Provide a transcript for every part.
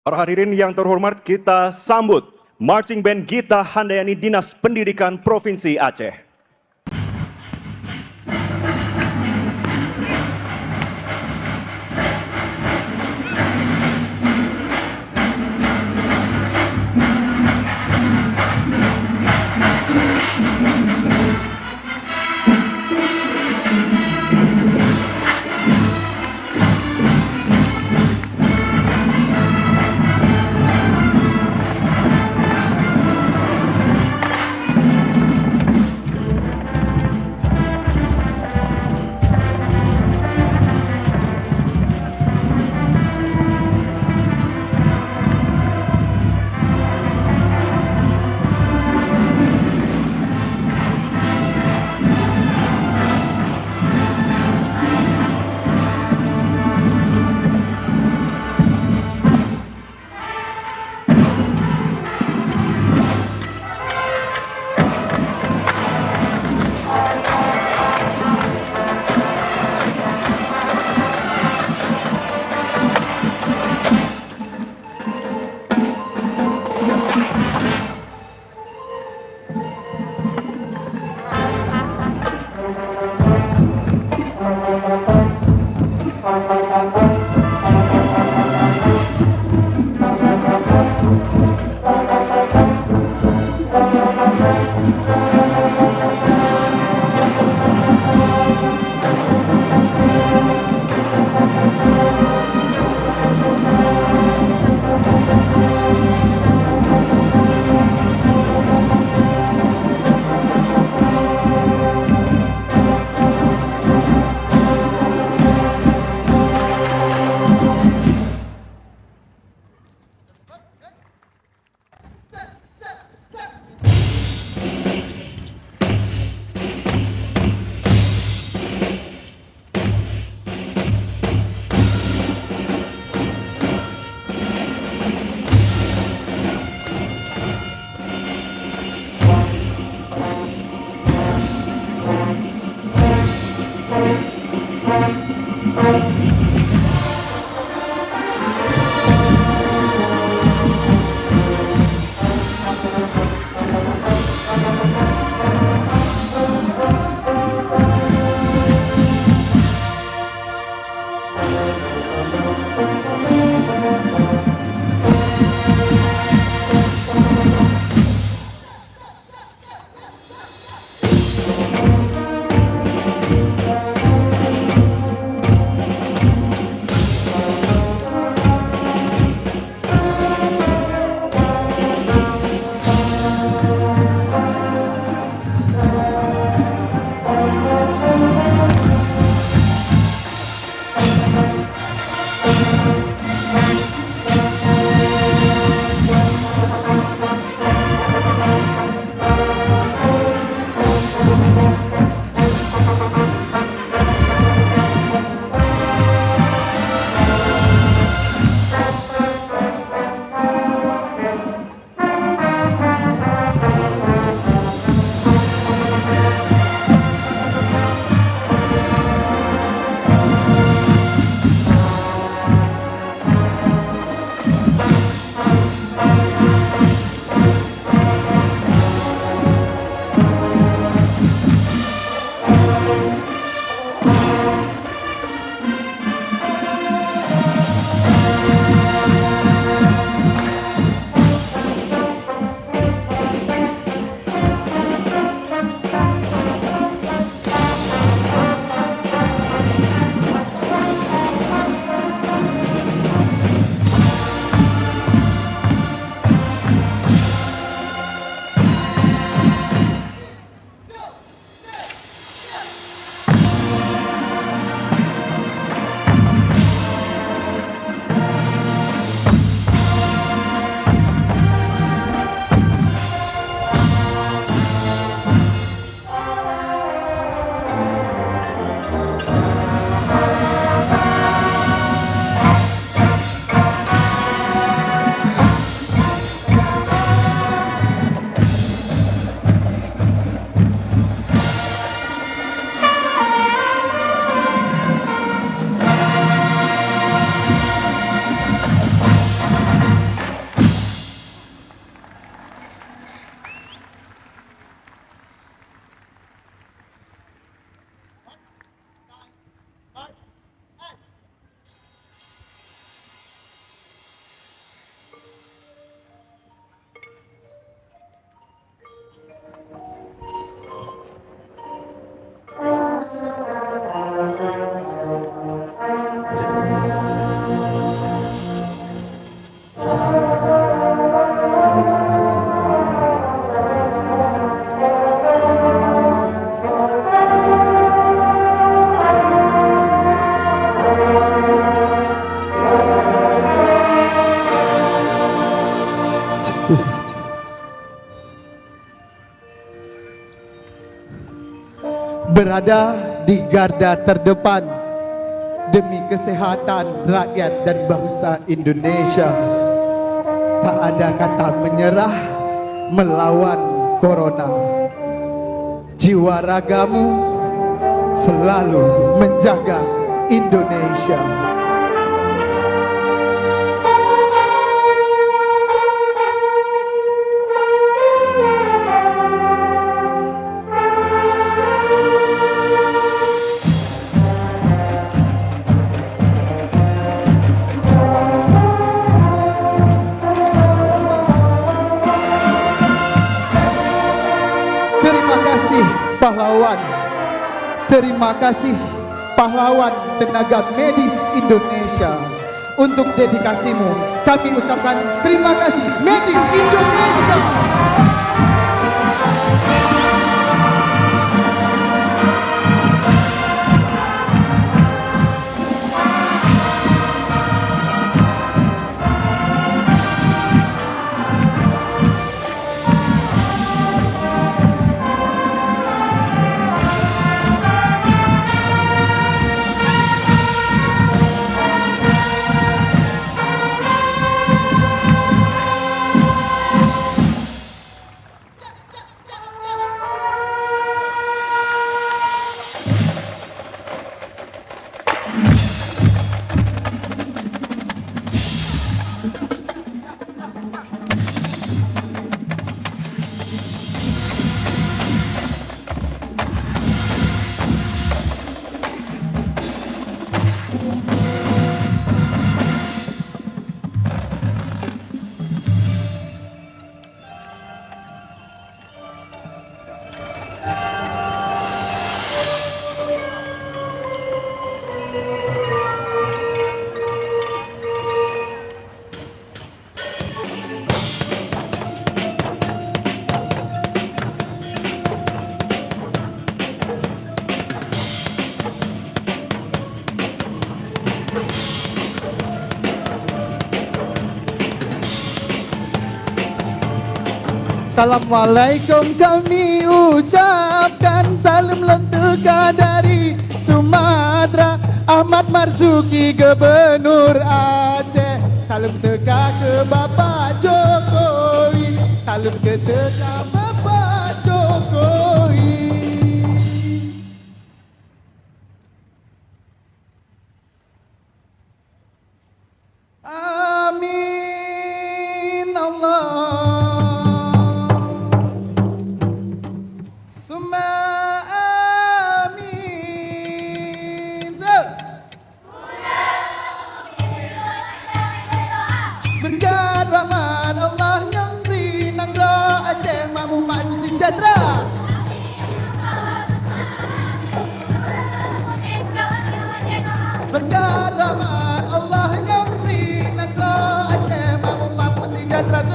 Para hadirin yang terhormat, kita sambut Marching Band Gita Handayani Dinas Pendidikan Provinsi Aceh. Berada di garda terdepan demi kesehatan rakyat dan bangsa Indonesia. Tak ada kata menyerah melawan corona. Jiwa ragamu selalu menjaga Indonesia. Terima kasih pahlawan. Terima kasih pahlawan tenaga medis Indonesia. Untuk dedikasimu kami ucapkan terima kasih medis Indonesia. Assalamualaikum kami ucapkan, salam lenteka dari Sumatera, Ahmad Marzuki Gubernur Aceh. Salam teka ke Bapak Jokowi, salam ke teka Bapak Jokowi. Amin Allah. Berkat rahmat Allah yang beri Nangro Aceh makmum maju sejahtera. Berkat rahmat Allah yang beri Nangro Aceh makmum maju sejahtera.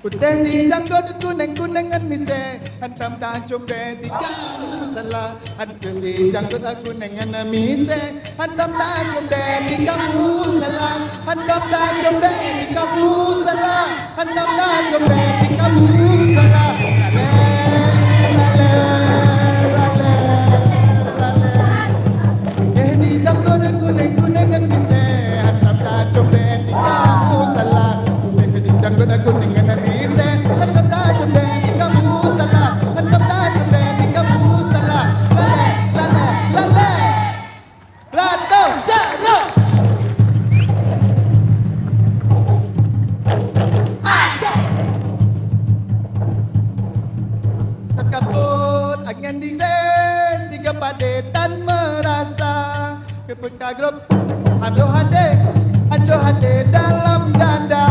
Putih di janggut kuneng-kunengan mise, hantam tak combe di kamu salah. Hantam di janggut kunengan mise, hantam tak combe di kamu salah. Hantam tak combe di kamu salah. Hantam tak combe di kamu salah. Putih di janggut kuneng-kunengan mise, hantam tak combe di kamu salah. Putih di janggut kunengan mise, hantam tak combe di kamu salah. Hantam tak combe di kamu salah. Lale, lale, lale. Rato Jaro. Aja. Sekaput angin di siga padetan merasa kepeka grup. Aduh hade, ajo hade dalam dada.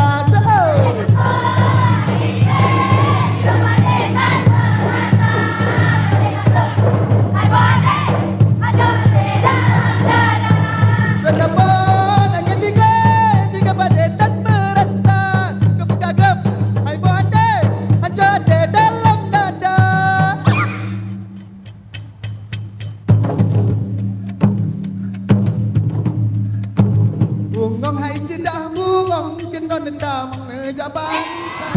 non tamang ne jabariksa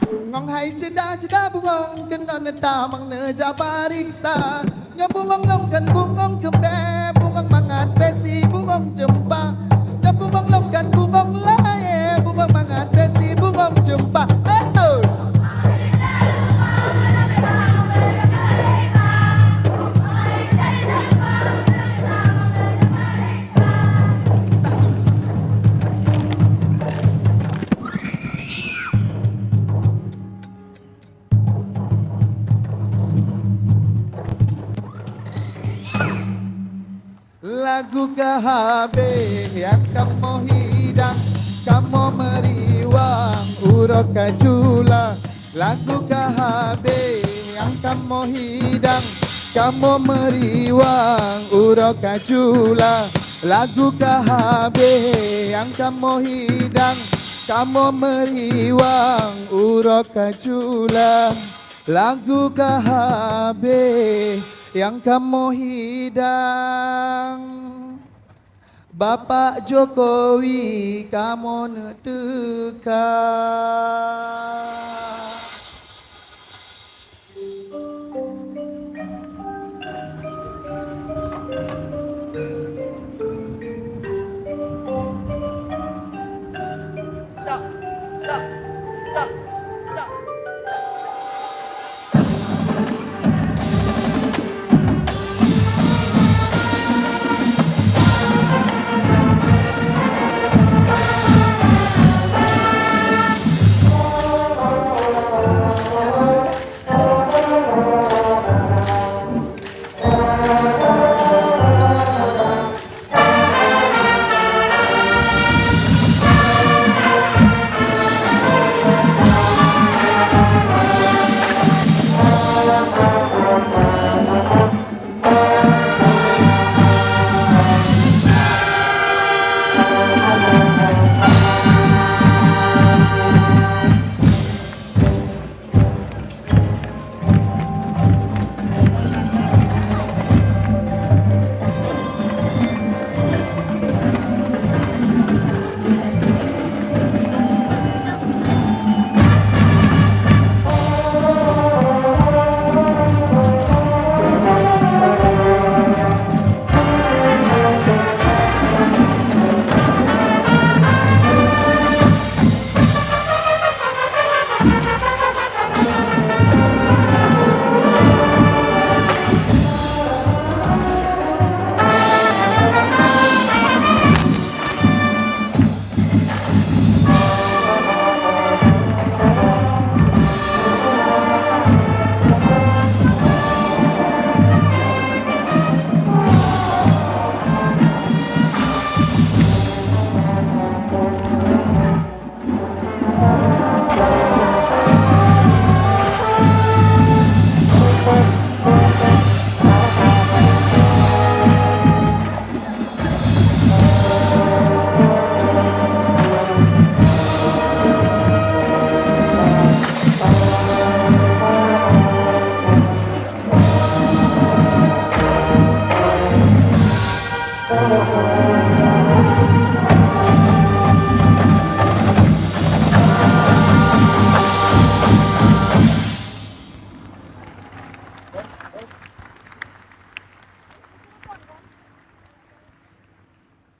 bungong hai ceda bungong non tamang ne jabariksa nya bungong longkan bungong kembe bungong mangat besi bungong jempa nya bungong longkan bungong lae bungong mangat besi bungong jempa oh. Lagu KHB yang kamu hidang, kamu meriwang urok kajula. Lagu KHB yang kamu hidang, kamu meriwang urok kajula. Lagu KHB yang kamu hidang, kamu meriwang urok kajula. Lagu KHB yang kamu hidang, Bapak Jokowi kamu netekan.